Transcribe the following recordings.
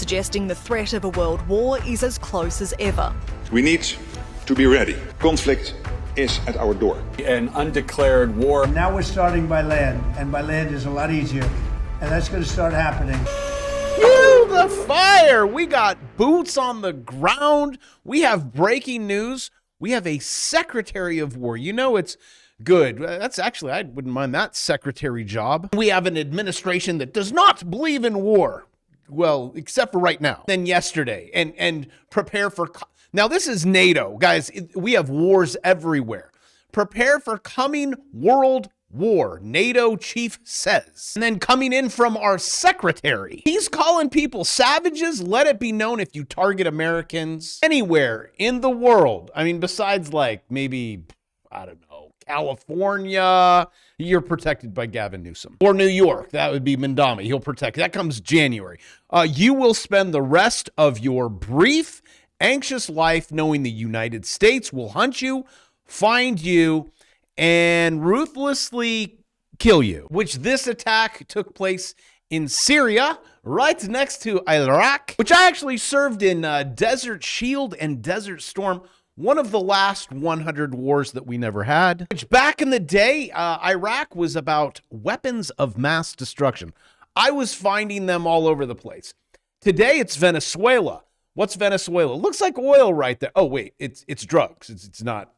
suggesting the threat of a world war is as close as ever. We need to be ready. Conflict is at our door. An undeclared war. Now we're starting by land, and by land is a lot easier, and that's going to start happening. The fire! We got boots on the ground. We have breaking news. We have a Secretary of War. You know it's good. That's actually, I wouldn't mind that secretary job. We have an administration that does not believe in war. Well, except for right now. Then yesterday. And prepare for... Now, this is NATO. Guys, we have wars everywhere. Prepare for coming world war, NATO chief says. And then coming in from our secretary, he's calling people savages. Let it be known if you target Americans anywhere in the world. I mean, besides like maybe, I don't know, California, you're protected by Gavin Newsom. Or New York, that would be Mandami. He'll protect. That comes January. You will spend the rest of your brief, anxious life knowing the United States will hunt you, find you, and ruthlessly kill you, which this attack took place in Syria, right next to Iraq, which I actually served in Desert Shield and Desert Storm, one of the last 100 wars that we never had, which back in the day, Iraq was about weapons of mass destruction. I was finding them all over the place. Today, it's Venezuela. What's Venezuela? Looks like oil right there. Oh, wait, it's drugs. It's not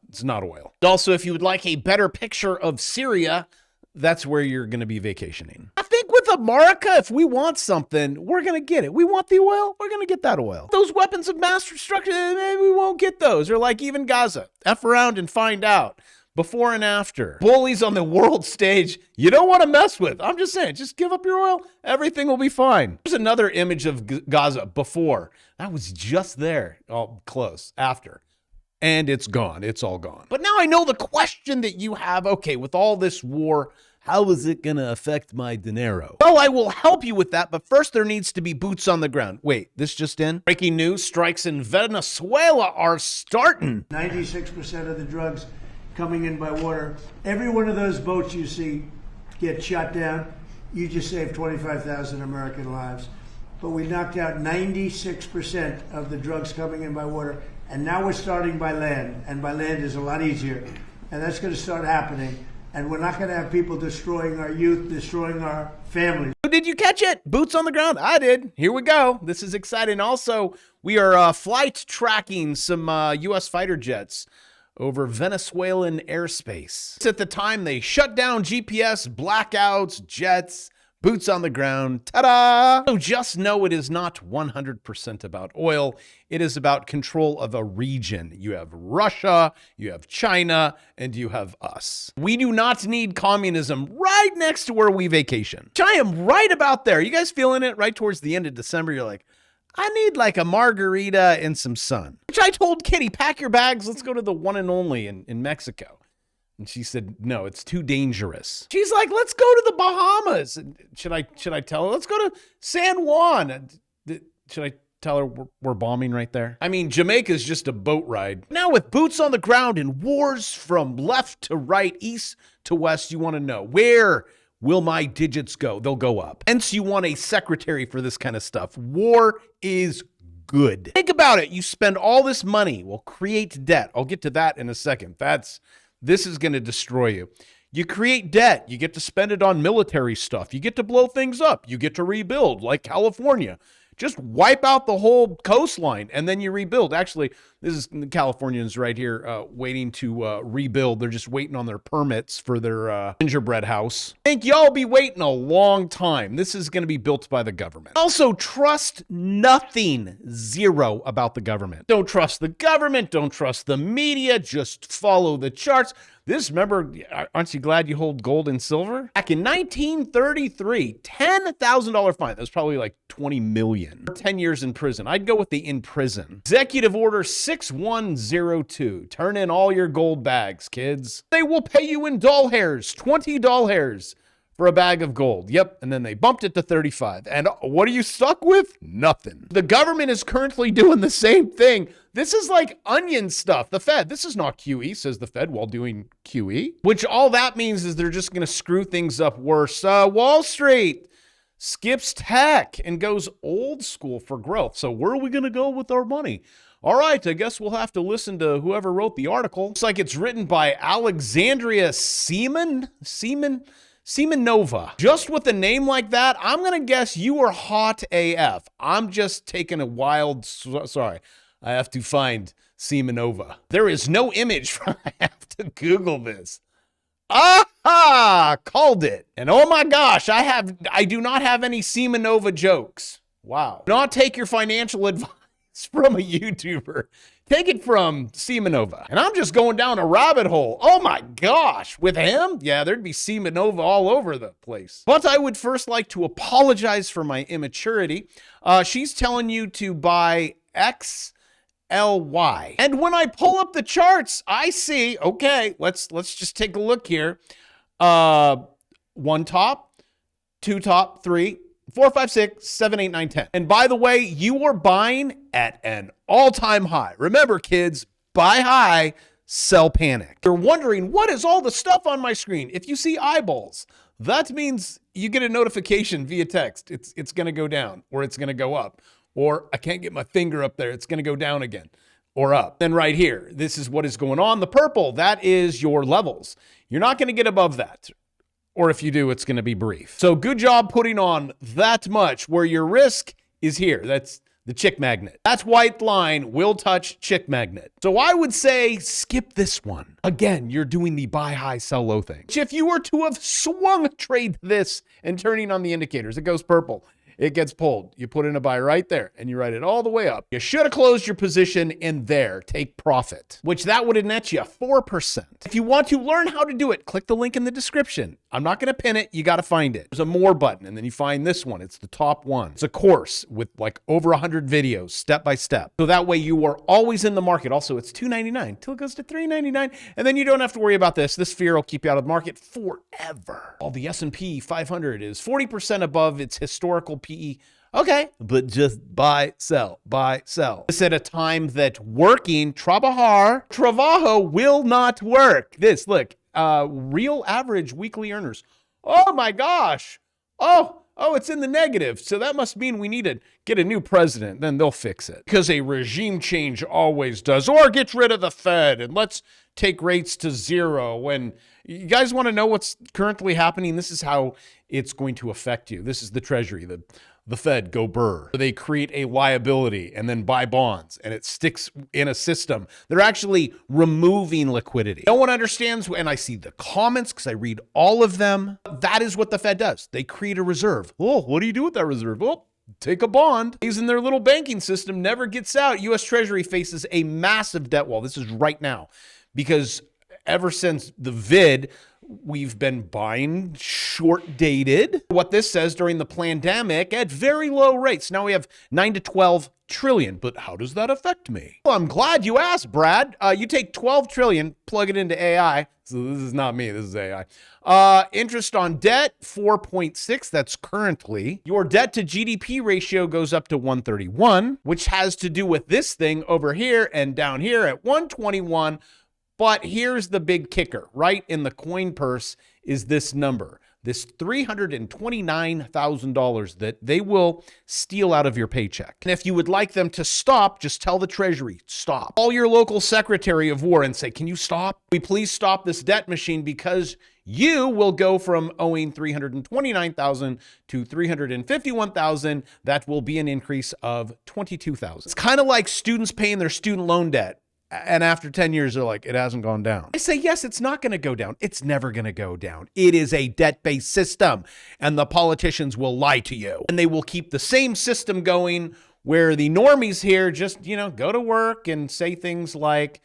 oil. Also, if you would like a better picture of Syria, that's where you're going to be vacationing. I think with America, if we want something, we're going to get it. We want the oil, we're going to get that oil. Those weapons of mass destruction, maybe we won't get those. Or like even Gaza. F around and find out. Before and after. Bullies on the world stage, you don't want to mess with. I'm just saying, just give up your oil. Everything will be fine. There's another image of Gaza before. That was just there. Oh, close. After. And it's gone. It's all gone. But now I know the question that you have. Okay, with all this war, how is it going to affect my dinero? Well, I will help you with that. But first, there needs to be boots on the ground. Wait, this just in? Breaking news, strikes in Venezuela are starting. 96% of the drugs coming in by water. Every one of those boats you see get shot down. You just saved 25,000 American lives. But we knocked out 96% of the drugs coming in by water. And now we're starting by land. And by land is a lot easier. And that's going to start happening. And we're not going to have people destroying our youth, destroying our families. Did you catch it? Boots on the ground? I did. Here we go. This is exciting. Also, we are flight tracking some U.S. fighter jets over Venezuelan airspace. At the time, they shut down GPS, blackouts, jets, boots on the ground. Ta-da! So just know it is not 100% about oil. It is about control of a region. You have Russia, you have China, and you have us. We do not need communism right next to where we vacation. Which I am right about there. You guys feeling it? Right towards the end of December, you're like, I need like a margarita and some sun. Which I told Kitty, pack your bags. Let's go to the one and only in Mexico. And she said, no, it's too dangerous. She's like, let's go to the Bahamas. And should I tell her? Let's go to San Juan. Should I tell her we're bombing right there? I mean, Jamaica's just a boat ride. Now with boots on the ground and wars from left to right, east to west, you want to know, where will my digits go? They'll go up. Hence, you want a secretary for this kind of stuff. War is good. Think about it. You spend all this money. We'll create debt. I'll get to that in a second. This is going to destroy you. You create debt. You get to spend it on military stuff. You get to blow things up. You get to rebuild like California. Just wipe out the whole coastline and then you rebuild. Actually, this is the Californians right here waiting to rebuild. They're just waiting on their permits for their gingerbread house. I think y'all be waiting a long time. This is going to be built by the government. Also, trust nothing, zero about the government. Don't trust the government. Don't trust the media. Just follow the charts. Remember, aren't you glad you hold gold and silver? Back in 1933, $10,000 fine. That was probably like 20 million. 10 years in prison. I'd go with the in prison. Executive Order 6102. Turn in all your gold bags, kids. They will pay you in doll hairs, 20 doll hairs for a bag of gold. Yep, and then they bumped it to 35. And what are you stuck with? Nothing. The government is currently doing the same thing. This is like onion stuff. The Fed, this is not QE, says the Fed while doing QE. Which all that means is they're just going to screw things up worse. Wall Street, skips tech and goes old school for growth. So where are we going to go with our money? All right, I guess we'll have to listen to whoever wrote the article. Looks like it's written by Alexandria Semenova. Just with a name like that, I'm going to guess you are hot AF. I'm just taking a wild, sorry, I have to find Semenova. There is no image. I have to Google this. Aha! Called it. And oh my gosh, I do not have any Semenova jokes. Wow. Do not take your financial advice from a YouTuber. Take it from Semenova. And I'm just going down a rabbit hole. Oh my gosh, with him? Yeah, there'd be Semenova all over the place. But I would first like to apologize for my immaturity. She's telling you to buy XLY. And when I pull up the charts, I see, okay, let's just take a look here. 1 top, 2 top, 3, 4, 5, 6, 7, 8, 9, 10. And by the way, you are buying at an all-time high. Remember, kids, buy high, sell panic. You're wondering, what is all the stuff on my screen? If you see eyeballs, that means you get a notification via text. It's going to go down, or it's going to go up, or I can't get my finger up there. It's going to go down again or up. Then right here, this is what is going on. The purple, that is your levels. You're not going to get above that. Or if you do, it's going to be brief. So good job putting on that much where your risk is here. That's the chick magnet. That's white line will touch chick magnet. So I would say skip this one. Again, you're doing the buy high, sell low thing. If you were to have swung trade this and turning on the indicators, it goes purple. It gets pulled. You put in a buy right there and you ride it all the way up. You should have closed your position in there. Take profit, which that would have net you 4%. If you want to learn how to do it, click the link in the description. I'm not going to pin it. You got to find it. There's a more button and then you find this one. It's the top one. It's a course with like over 100 videos, step by step. So that way you are always in the market. Also, it's $2.99 till it goes to $3.99. And then you don't have to worry about this. This fear will keep you out of the market forever. All the S&P 500 is 40% above its historical PE. Okay, but just buy, sell, buy, sell. This at a time that working, trabajo will not work. This, look, real average weekly earners. Oh my gosh. Oh, it's in the negative. So that must mean we need to get a new president. Then they'll fix it. Because a regime change always does. Or get rid of the Fed and let's take rates to 0. When you guys want to know what's currently happening, this is how it's going to affect you. This is the Treasury, the Fed go burr. They create a liability and then buy bonds and it sticks in a system. They're actually removing liquidity. No one understands, and I see the comments because I read all of them. That is what the Fed does. They create a reserve. Oh, what do you do with that reserve? Well, take a bond. Using their little banking system never gets out. U.S. Treasury faces a massive debt wall. This is right now because ever since the vid, we've been buying short dated. What this says during the pandemic at very low rates. Now we have 9 to 12 trillion, but how does that affect me? Well, I'm glad you asked, Brad. You take 12 trillion, plug it into AI. So this is not me, this is AI. Interest on debt, 4.6, that's currently. Your debt to GDP ratio goes up to 131, which has to do with this thing over here and down here at 121. But here's the big kicker. Right in the coin purse is this number, this $329,000 that they will steal out of your paycheck. And if you would like them to stop, just tell the Treasury, stop. Call your local Secretary of War and say, can you stop? Will you please stop this debt machine because you will go from owing $329,000 to $351,000. That will be an increase of $22,000. It's kind of like students paying their student loan debt. And after 10 years, they're like, it hasn't gone down. I say, yes, it's not going to go down. It's never going to go down. It is a debt-based system, and the politicians will lie to you. And they will keep the same system going where the normies here just, go to work and say things like,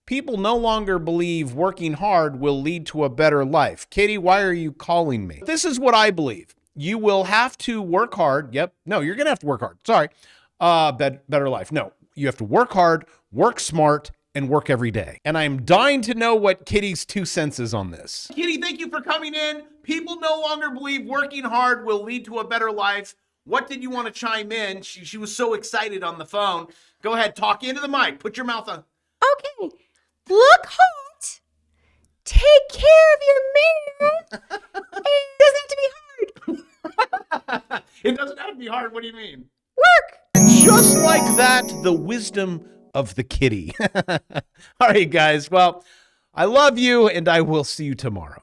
people no longer believe working hard will lead to a better life. Katie, why are you calling me? This is what I believe. You will have to work hard. Yep. No, you're going to have to work hard. Sorry. Better life. No, you have to work hard, work smart, and work every day. And I'm dying to know what Kitty's 2 cents is on this. Kitty, thank you for coming in. People no longer believe working hard will lead to a better life. What did you want to chime in? She was so excited on the phone. Go ahead, talk into the mic. Put your mouth on. Okay. Look hot. Take care of your man. It doesn't have to be hard. It doesn't have to be hard. What do you mean? Work. And just like that, the wisdom of the kitty. All right, guys. Well, I love you, and I will see you tomorrow.